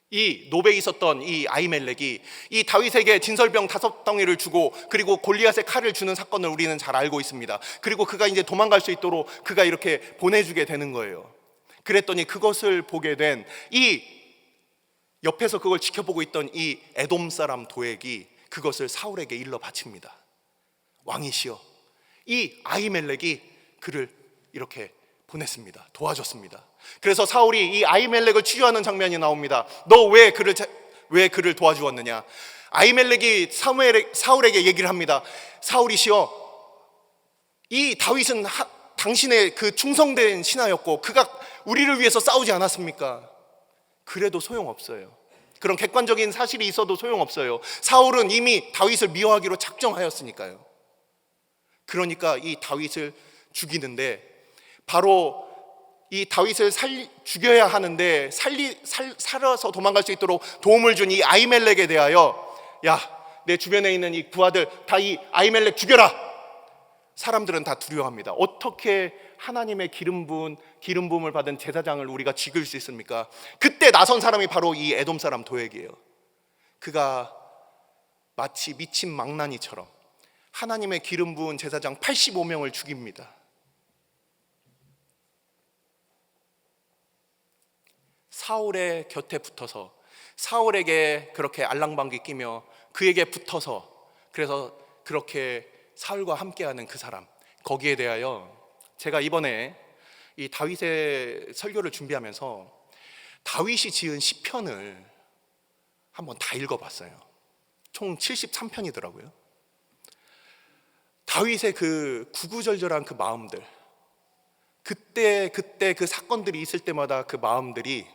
Speaker 1: 이 노베에 있었던 이 아히멜렉이 이 다윗에게 진설병 5덩이를 주고, 그리고 골리앗의 칼을 주는 사건을 우리는 잘 알고 있습니다. 그리고 그가 이제 도망갈 수 있도록 그가 이렇게 보내주게 되는 거예요. 그랬더니 그것을 보게 된 이 옆에서 그걸 지켜보고 있던 이 에돔 사람 도액이 그것을 사울에게 일러 바칩니다. 왕이시여, 이 아히멜렉이 그를 이렇게 보냈습니다. 도와줬습니다. 그래서 사울이 이 아히멜렉을 치유하는 장면이 나옵니다. 너 왜 그를 도와주었느냐? 아히멜렉이 사울에게 얘기를 합니다. 사울이시여, 이 다윗은 당신의 그 충성된 신하였고 그가 우리를 위해서 싸우지 않았습니까? 그래도 소용없어요. 그런 객관적인 사실이 있어도 소용없어요. 사울은 이미 다윗을 미워하기로 작정하였으니까요. 그러니까 이 다윗을 죽이는데, 바로 이 다윗을 죽여야 하는데 살아서 도망갈 수 있도록 도움을 준 이 아히멜렉에 대하여, 야, 내 주변에 있는 이 부하들 다 이 아히멜렉 죽여라. 사람들은 다 두려워합니다. 어떻게 하나님의 기름 부음을 받은 제사장을 우리가 죽일 수 있습니까? 그때 나선 사람이 바로 이 에돔 사람 도액이에요. 그가 마치 미친 망나니처럼 하나님의 기름 부은 제사장 85명을 죽입니다. 사울의 곁에 붙어서 사울에게 그렇게 알랑방귀 끼며 그에게 붙어서, 그래서 그렇게 사울과 함께하는 그 사람, 거기에 대하여 제가 이번에 이 다윗의 설교를 준비하면서 다윗이 지은 시편을 한번 다 읽어봤어요. 총 73편이더라고요. 다윗의 그 구구절절한 그 마음들, 그때 그 사건들이 있을 때마다 그 마음들이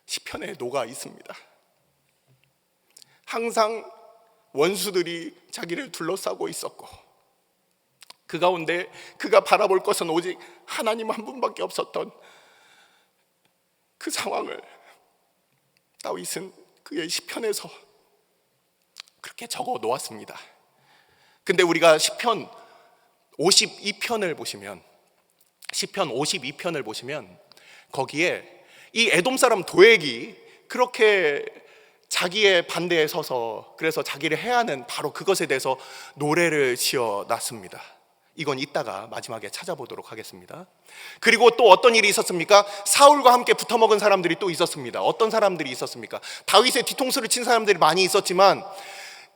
Speaker 1: 시편에 녹아 있습니다. 항상 원수들이 자기를 둘러싸고 있었고, 그 가운데 그가 바라볼 것은 오직 하나님 한 분밖에 없었던 그 상황을 다윗은 그의 시편에서 그렇게 적어 놓았습니다. 근데 우리가 시편 52편을 보시면, 시편 52편을 보시면 거기에 이 에돔 사람 도액이 그렇게 자기의 반대에 서서 그래서 자기를 해하는 바로 그것에 대해서 노래를 지어 놨습니다. 이건 이따가 마지막에 찾아보도록 하겠습니다. 그리고 또 어떤 일이 있었습니까? 사울과 함께 붙어먹은 사람들이 또 있었습니다. 어떤 사람들이 있었습니까? 다윗의 뒤통수를 친 사람들이 많이 있었지만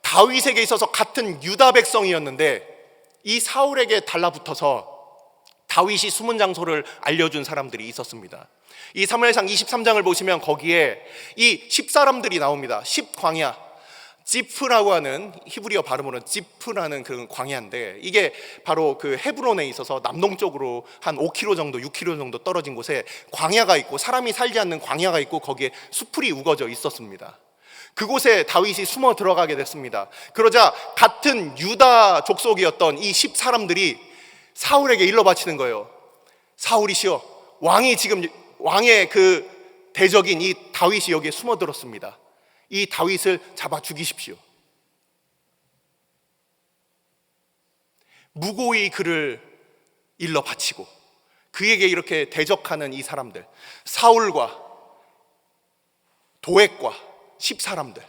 Speaker 1: 다윗에게 있어서 같은 유다 백성이었는데 이 사울에게 달라붙어서 다윗이 숨은 장소를 알려준 사람들이 있었습니다. 이 사무엘상 23장을 보시면 거기에 이 10사람들이 나옵니다. 10광야. 지프라고 하는 히브리어 발음으로는 지프라는 그런 광야인데, 이게 바로 그 헤브론에 있어서 남동쪽으로 한 5km 정도 6km 정도 떨어진 곳에 광야가 있고, 사람이 살지 않는 광야가 있고, 거기에 수풀이 우거져 있었습니다. 그곳에 다윗이 숨어 들어가게 됐습니다. 그러자 같은 유다 족속이었던 이 10사람들이 사울에게 일러 바치는 거예요. 사울이시여, 왕의 그 대적인 이 다윗이 여기에 숨어 들었습니다. 이 다윗을 잡아 죽이십시오. 무고히 그를 일러 바치고 그에게 이렇게 대적하는 이 사람들, 사울과 도액과 10사람들,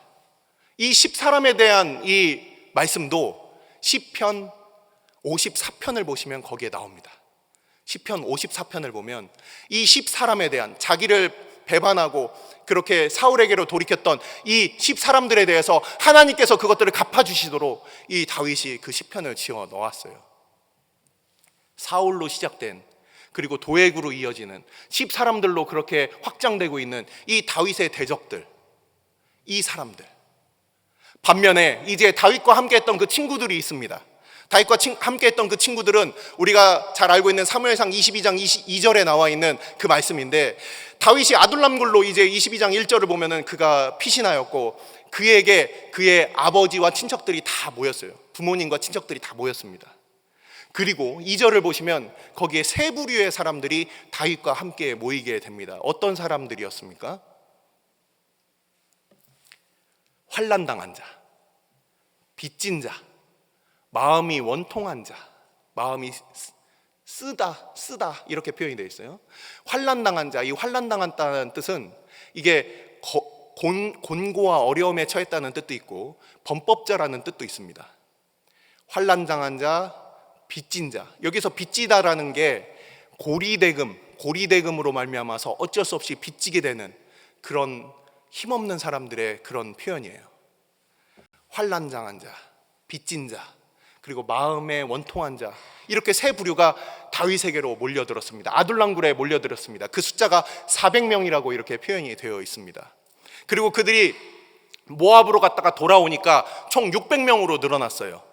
Speaker 1: 이 10사람에 대한 이 말씀도 시편 54편을 보시면 거기에 나옵니다. 시편 54편을 보면 이 10사람에 대한, 자기를 배반하고 그렇게 사울에게로 돌이켰던 이 10사람들에 대해서 하나님께서 그것들을 갚아주시도록 이 다윗이 그 시편을 지어 놓았어요. 사울로 시작된, 그리고 도액으로 이어지는 10사람들로 그렇게 확장되고 있는 이 다윗의 대적들, 이 사람들. 반면에 이제 다윗과 함께했던 그 친구들이 있습니다. 다윗과 함께했던 그 친구들은 우리가 잘 알고 있는 사무엘상 22장 22절에 나와 있는 그 말씀인데, 다윗이 아둘람굴로 이제 22장 1절을 보면은 그가 피신하였고 그에게 그의 아버지와 친척들이 다 모였어요. 부모님과 친척들이 다 모였습니다. 그리고 2절을 보시면 거기에 세 부류의 사람들이 다윗과 함께 모이게 됩니다. 어떤 사람들이었습니까? 환난당한 자, 빚진 자, 마음이 원통한 자, 마음이 쓰다 이렇게 표현이 되어 있어요. 환난당한 자, 이 환난당한다는 뜻은 이게 곤고와 어려움에 처했다는 뜻도 있고 범법자라는 뜻도 있습니다. 환난당한 자, 빚진 자. 여기서 빚지다라는 게 고리대금으로 말미암아서 어쩔 수 없이 빚지게 되는 그런 힘없는 사람들의 그런 표현이에요. 환난당한 자, 빚진 자, 그리고 마음에 원통한 자, 이렇게 세 부류가 다윗에게로 몰려들었습니다. 아둘람굴에 몰려들었습니다. 그 숫자가 400명이라고 이렇게 표현이 되어 있습니다. 그리고 그들이 모압으로 갔다가 돌아오니까 총 600명으로 늘어났어요.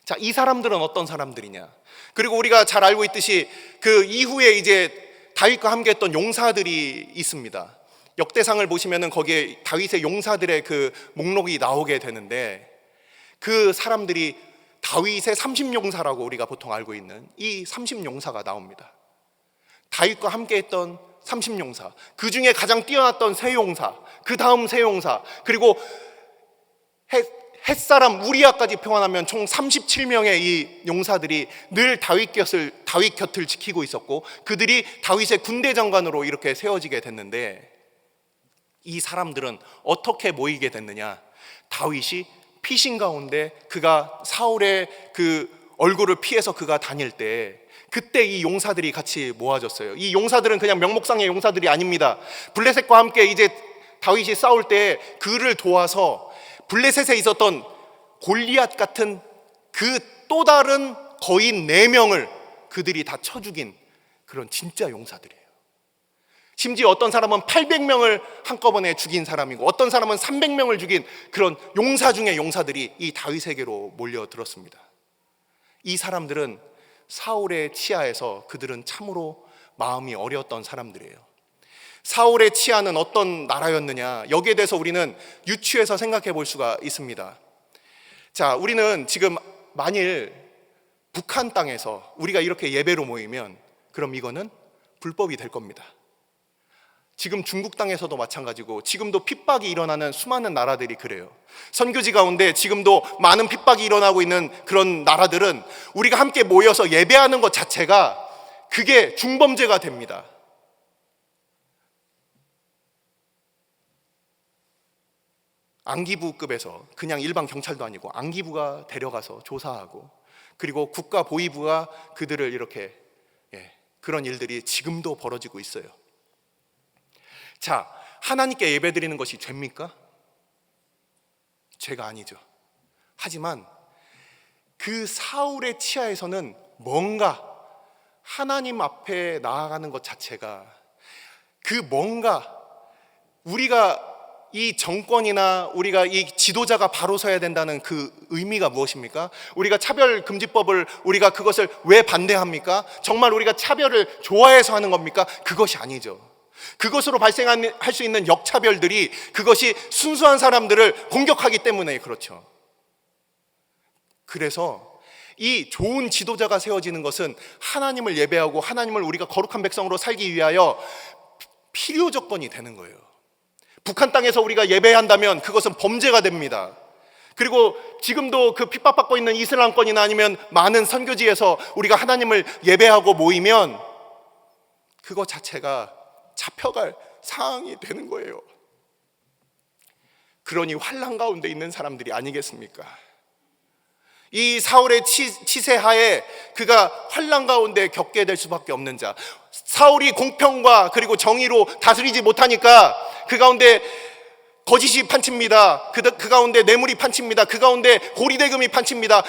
Speaker 1: 자, 이 사람들은 어떤 사람들이냐? 그리고 우리가 잘 알고 있듯이 그 이후에 이제 다윗과 함께했던 용사들이 있습니다. 역대상을 보시면은 거기에 다윗의 용사들의 그 목록이 나오게 되는데, 그 사람들이 다윗의 30용사라고 우리가 보통 알고 있는 이 30용사가 나옵니다. 다윗과 함께했던 30용사, 그 중에 가장 뛰어났던 세용사, 그 다음 세용사, 그리고 햇사람 우리아까지 평안하면 총 37명의 이 용사들이 늘 다윗 곁을 지키고 있었고, 그들이 다윗의 군대 장관으로 이렇게 세워지게 됐는데, 이 사람들은 어떻게 모이게 됐느냐? 다윗이 피신 가운데 그가 사울의 그 얼굴을 피해서 그가 다닐 때, 그때 이 용사들이 같이 모아졌어요. 이 용사들은 그냥 명목상의 용사들이 아닙니다. 블레셋과 함께 이제 다윗이 싸울 때 그를 도와서 블레셋에 있었던 골리앗 같은 그 또 다른 거인 4명을 그들이 다 쳐 죽인 그런 진짜 용사들이에요. 심지어 어떤 사람은 800명을 한꺼번에 죽인 사람이고, 어떤 사람은 300명을 죽인 그런 용사 중의 용사들이 이 다윗에게로 몰려들었습니다. 이 사람들은 사울의 치하에서 그들은 참으로 마음이 어려웠던 사람들이에요. 사울의 치하는 어떤 나라였느냐? 여기에 대해서 우리는 유추해서 생각해 볼 수가 있습니다. 자, 우리는 지금 만일 북한 땅에서 우리가 이렇게 예배로 모이면 그럼 이거는 불법이 될 겁니다. 지금 중국 땅에서도 마찬가지고, 지금도 핍박이 일어나는 수많은 나라들이 그래요. 선교지 가운데 지금도 많은 핍박이 일어나고 있는 그런 나라들은 우리가 함께 모여서 예배하는 것 자체가 그게 중범죄가 됩니다. 안기부급에서, 그냥 일반 경찰도 아니고 안기부가 데려가서 조사하고, 그리고 국가보위부가 그들을 이렇게, 그런 일들이 지금도 벌어지고 있어요. 자, 하나님께 예배드리는 것이 죄입니까? 죄가 아니죠. 하지만 그 사울의 치하에서는 뭔가 하나님 앞에 나아가는 것 자체가, 그 뭔가 우리가 이 정권이나 우리가 이 지도자가 바로 서야 된다는 그 의미가 무엇입니까? 우리가 차별금지법을 우리가 그것을 왜 반대합니까? 정말 우리가 차별을 좋아해서 하는 겁니까? 그것이 아니죠. 그것으로 발생할 수 있는 역차별들이 그것이 순수한 사람들을 공격하기 때문에 그렇죠. 그래서 이 좋은 지도자가 세워지는 것은 하나님을 예배하고 하나님을 우리가 거룩한 백성으로 살기 위하여 필요 조건이 되는 거예요. 북한 땅에서 우리가 예배한다면 그것은 범죄가 됩니다. 그리고 지금도 그 핍박받고 있는 이슬람권이나 아니면 많은 선교지에서 우리가 하나님을 예배하고 모이면 그것 자체가 잡혀갈 상황이 되는 거예요. 그러니 환난 가운데 있는 사람들이 아니겠습니까? 이 사울의 치세하에 그가 환난 가운데 겪게 될 수밖에 없는 자, 사울이 공평과 그리고 정의로 다스리지 못하니까 그 가운데 거짓이 판칩니다. 그 가운데 뇌물이 판칩니다. 그 가운데 고리대금이 판칩니다.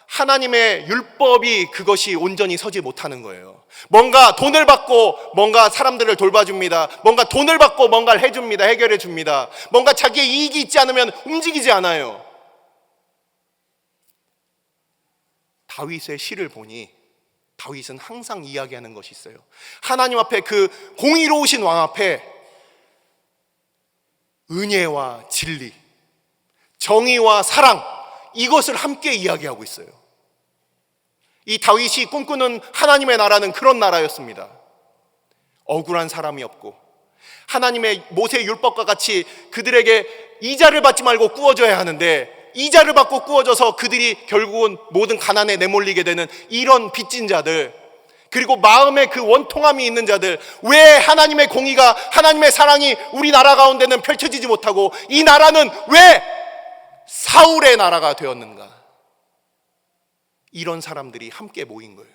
Speaker 1: 하나님의 율법이 그것이 온전히 서지 못하는 거예요. 뭔가 돈을 받고 뭔가 사람들을 돌봐줍니다. 뭔가 돈을 받고 뭔가를 해줍니다. 해결해 줍니다. 뭔가 자기의 이익이 있지 않으면 움직이지 않아요. 다윗의 시를 보니 다윗은 항상 이야기하는 것이 있어요. 하나님 앞에, 그 공의로우신 왕 앞에 은혜와 진리, 정의와 사랑, 이것을 함께 이야기하고 있어요. 이 다윗이 꿈꾸는 하나님의 나라는 그런 나라였습니다. 억울한 사람이 없고 하나님의 모세 율법과 같이 그들에게 이자를 받지 말고 구워줘야 하는데 이자를 받고 구워져서 그들이 결국은 모든 가난에 내몰리게 되는 이런 빚진 자들, 그리고 마음에 그 원통함이 있는 자들, 왜 하나님의 공의가, 하나님의 사랑이 우리 나라 가운데는 펼쳐지지 못하고 이 나라는 왜 사울의 나라가 되었는가? 이런 사람들이 함께 모인 거예요.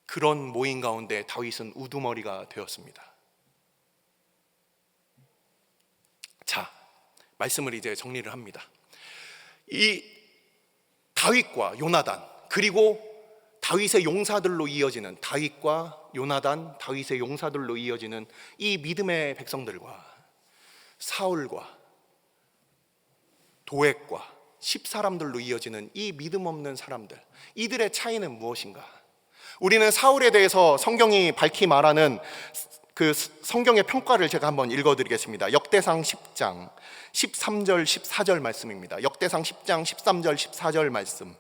Speaker 1: 그런 모임 가운데 다윗은 우두머리가 되었습니다. 자, 말씀을 이제 정리를 합니다. 이 다윗과 요나단, 그리고 다윗의 용사들로 이어지는, 다윗과 요나단, 다윗의 용사들로 이어지는 이 믿음의 백성들과 사울과 도액과 10사람들로 이어지는 이 믿음 없는 사람들, 이들의 차이는 무엇인가? 우리는 사울에 대해서 성경이 밝히 말하는 그 성경의 평가를 제가 한번 읽어드리겠습니다. 역대상 10장 13절 14절 말씀입니다. 역대상 10장 13절 14절 말씀,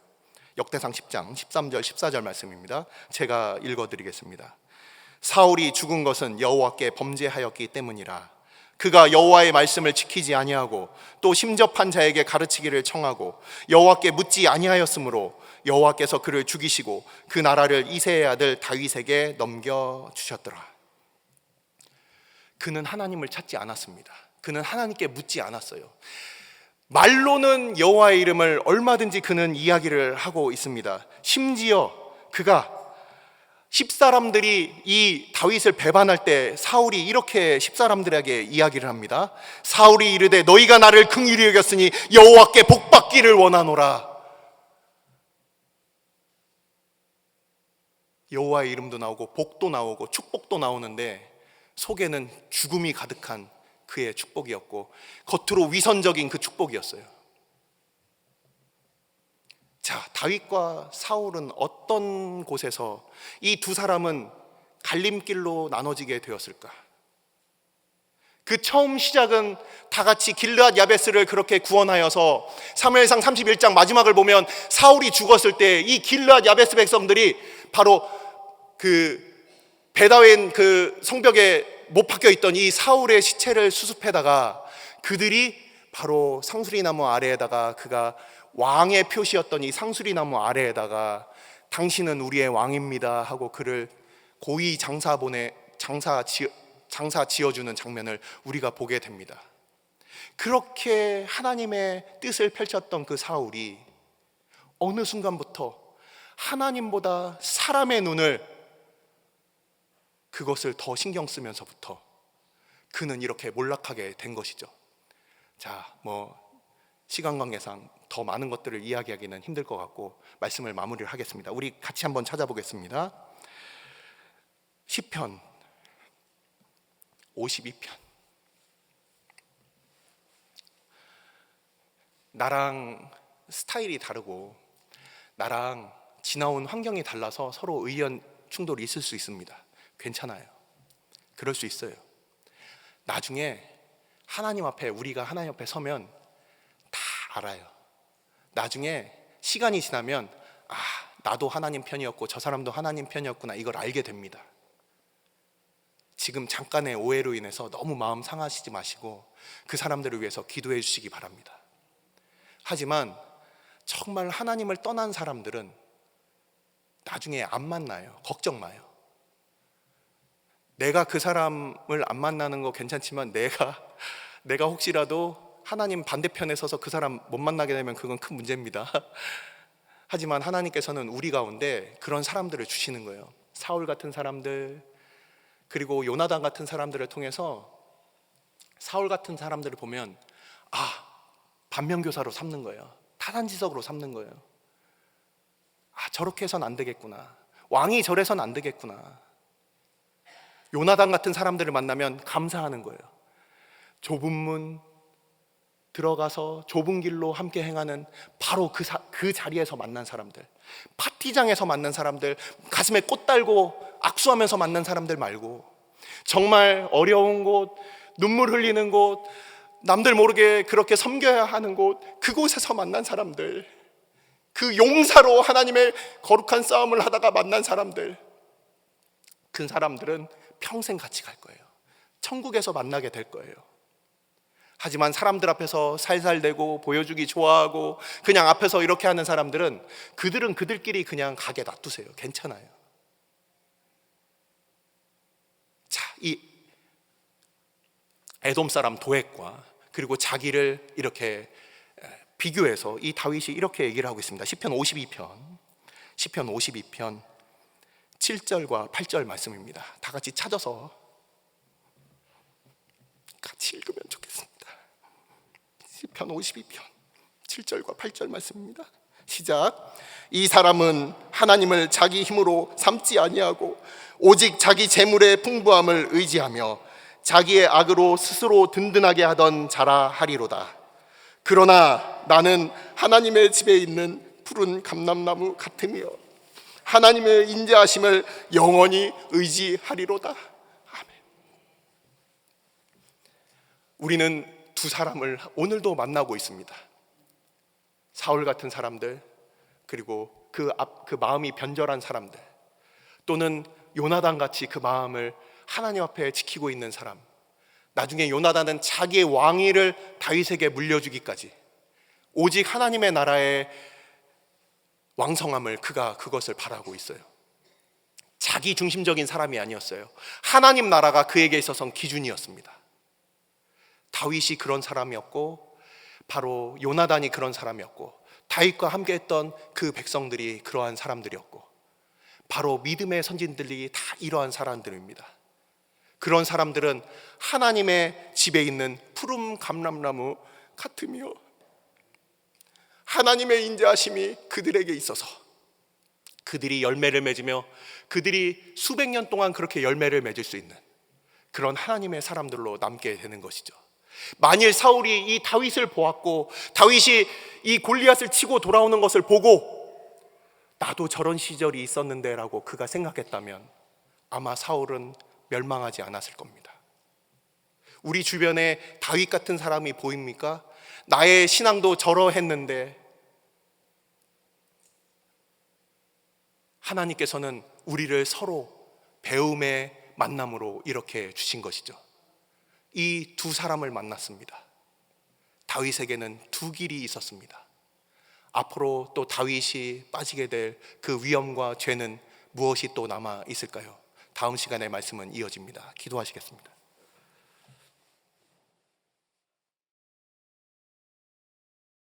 Speaker 1: 역대상 10장 13절 14절 말씀입니다. 제가 읽어드리겠습니다. 사울이 죽은 것은 여호와께 범죄하였기 때문이라. 그가 여호와의 말씀을 지키지 아니하고 또 심접한 자에게 가르치기를 청하고 여호와께 묻지 아니하였으므로 여호와께서 그를 죽이시고 그 나라를 이새의 아들 다윗에게 넘겨주셨더라. 그는 하나님을 찾지 않았습니다. 그는 하나님께 묻지 않았어요. 말로는 여호와의 이름을 얼마든지 그는 이야기를 하고 있습니다. 심지어 그가 10사람들이 이 다윗을 배반할 때 사울이 이렇게 10사람들에게 이야기를 합니다. 사울이 이르되 너희가 나를 긍휼히 여겼으니 여호와께 복받기를 원하노라. 여호와의 이름도 나오고 복도 나오고 축복도 나오는데 속에는 죽음이 가득한 그의 축복이었고 겉으로 위선적인 그 축복이었어요. 자, 다윗과 사울은 어떤 곳에서 이 두 사람은 갈림길로 나눠지게 되었을까? 그 처음 시작은 다 같이 길르앗 야베스를 그렇게 구원하여서 사무엘상 31장 마지막을 보면 사울이 죽었을 때 이 길르앗 야베스 백성들이 바로 그 베다웬 그 성벽에 못 박혀 있던 이 사울의 시체를 수습해다가 그들이 바로 상수리나무 아래에다가, 그가 왕의 표시였던 이 상수리나무 아래에다가 당신은 우리의 왕입니다 하고 그를 고위 장사 지어주는 장면을 우리가 보게 됩니다. 그렇게 하나님의 뜻을 펼쳤던 그 사울이 어느 순간부터 하나님보다 사람의 눈을, 그것을 더 신경 쓰면서부터 그는 이렇게 몰락하게 된 것이죠. 자, 시간 관계상 더 많은 것들을 이야기하기는 힘들 것 같고 말씀을 마무리를 하겠습니다. 우리 같이 한번 찾아보겠습니다. 시편 52편. 나랑 스타일이 다르고 나랑 지나온 환경이 달라서 서로 의견 충돌이 있을 수 있습니다. 괜찮아요. 그럴 수 있어요. 나중에 하나님 앞에, 우리가 하나님 앞에 서면 다 알아요. 나중에 시간이 지나면 나도 하나님 편이었고 저 사람도 하나님 편이었구나, 이걸 알게 됩니다. 지금 잠깐의 오해로 인해서 너무 마음 상하시지 마시고 그 사람들을 위해서 기도해 주시기 바랍니다. 하지만 정말 하나님을 떠난 사람들은 나중에 안 만나요. 걱정 마요. 내가 그 사람을 안 만나는 거 괜찮지만 내가 혹시라도 하나님 반대편에 서서 그 사람 못 만나게 되면 그건 큰 문제입니다. 하지만 하나님께서는 우리 가운데 그런 사람들을 주시는 거예요. 사울 같은 사람들, 그리고 요나단 같은 사람들을 통해서 사울 같은 사람들을 보면 반면교사로 삼는 거예요. 타산지석으로 삼는 거예요. 저렇게 해서는 안 되겠구나. 왕이 저래서는 안 되겠구나. 요나단 같은 사람들을 만나면 감사하는 거예요. 좁은 문 들어가서 좁은 길로 함께 행하는 바로 그 자리에서 만난 사람들, 파티장에서 만난 사람들, 가슴에 꽃 달고 악수하면서 만난 사람들 말고 정말 어려운 곳, 눈물 흘리는 곳, 남들 모르게 그렇게 섬겨야 하는 곳, 그곳에서 만난 사람들, 그 용사로 하나님의 거룩한 싸움을 하다가 만난 사람들, 그 사람들은 평생 같이 갈 거예요. 천국에서 만나게 될 거예요. 하지만 사람들 앞에서 살살대고 보여주기 좋아하고 그냥 앞에서 이렇게 하는 사람들은 그들은 그들끼리 그냥 가게 놔두세요. 괜찮아요. 이 에돔 사람 도액과 그리고 자기를 이렇게 비교해서 이 다윗이 이렇게 얘기를 하고 있습니다. 시편 52편 7절과 8절 말씀입니다. 다 같이 찾아서 같이 읽으면 좋겠습니다. 시편 52편 7절과 8절 말씀입니다. 시작. 이 사람은 하나님을 자기 힘으로 삼지 아니하고 오직 자기 재물의 풍부함을 의지하며 자기의 악으로 스스로 든든하게 하던 자라 하리로다. 그러나 나는 하나님의 집에 있는 푸른 감람나무 같으며 하나님의 인자하심을 영원히 의지하리로다. 아멘. 우리는 두 사람을 오늘도 만나고 있습니다. 사울 같은 사람들, 그리고 그 마음이 변절한 사람들, 또는 요나단 같이 그 마음을 하나님 앞에 지키고 있는 사람. 나중에 요나단은 자기의 왕위를 다윗에게 물려주기까지 오직 하나님의 나라의 왕성함을 그것을 바라고 있어요. 자기 중심적인 사람이 아니었어요. 하나님 나라가 그에게 있어서는 기준이었습니다. 다윗이 그런 사람이었고 바로 요나단이 그런 사람이었고 다윗과 함께했던 그 백성들이 그러한 사람들이었고 바로 믿음의 선진들이 다 이러한 사람들입니다. 그런 사람들은 하나님의 집에 있는 푸른 감람나무 같으며 하나님의 인자하심이 그들에게 있어서 그들이 열매를 맺으며 그들이 수백 년 동안 그렇게 열매를 맺을 수 있는 그런 하나님의 사람들로 남게 되는 것이죠. 만일 사울이 이 다윗을 보았고 다윗이 이 골리앗을 치고 돌아오는 것을 보고 나도 저런 시절이 있었는데 라고 그가 생각했다면 아마 사울은 멸망하지 않았을 겁니다. 우리 주변에 다윗 같은 사람이 보입니까? 나의 신앙도 저러했는데 하나님께서는 우리를 서로 배움의 만남으로 이렇게 주신 것이죠. 이 두 사람을 만났습니다. 다윗에게는 두 길이 있었습니다. 앞으로 또 다윗이 빠지게 될 그 위험과 죄는 무엇이 또 남아 있을까요? 다음 시간에 말씀은 이어집니다. 기도하시겠습니다.